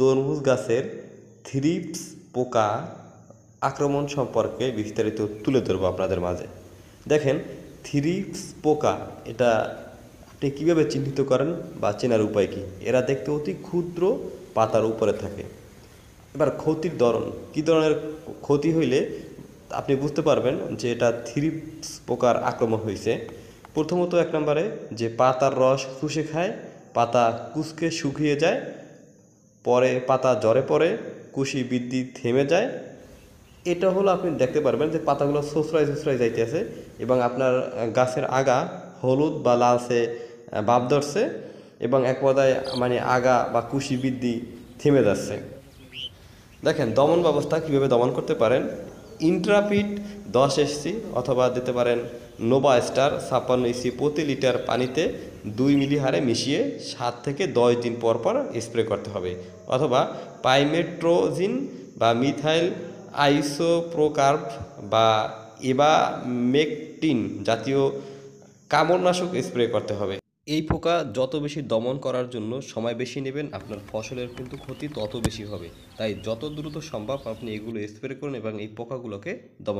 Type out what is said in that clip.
তরমুজ গাছের থ্রিপ্স পোকা আক্রমণ সম্পর্কে বিস্তারিত তুলে ধরবো আপনাদের মাঝে। দেখেন, থ্রিপ্স পোকা এটা আপনি কীভাবে চিহ্নিত করেন বা চেনার উপায় কী? এরা দেখতে অতি ক্ষুদ্র, পাতার উপরে থাকে। এবার ক্ষতির ধরন, কী ধরনের ক্ষতি হইলে আপনি বুঝতে পারবেন যে এটা থ্রিপ্স পোকার আক্রমণ হয়েছে? প্রথমত, এক নম্বরে যে পাতার রস চুষে খায়, পাতা কুঁচকে শুকিয়ে যায়, পরে পাতা ঝরে পড়ে, কুশি বৃদ্ধি থেমে যায়। এটা হলো আপনি দেখতে পারবেন যে পাতাগুলো ছোসরায় যাইতেছে এবং আপনার গাছের আগা হলুদ বা লালচে ভাব ধরছে এবং এক পর্যায়ে মানে আগা বা কুশি বৃদ্ধি থেমে যাচ্ছে। দেখেন, দমন ব্যবস্থা কীভাবে দমন করতে পারেন। ইন্ট্রাপিট 10 SC অথবা দিতে পারেন নোভা স্টার 56 EC প্রতি লিটার পানিতে 2 মিলি হারে মিশিয়ে 7 থেকে 10 দিন পর পর স্প্রে করতে হবে, অথবা পাইমেট্রোজিন বা মিথাইল আইসোপ্রোকার্ব বা ইবামেকটিন জাতীয় কামড়নাশক স্প্রে করতে হবে। এই পোকা যত বেশি দমন করার জন্য সময় বেশি নেবেন, আপনার ফসলের কিন্তু ক্ষতি তত বেশি হবে। তাই যত দ্রুত সম্ভব আপনি এগুলো স্প্রে করুন এবং এই পোকাগুলোকে দমন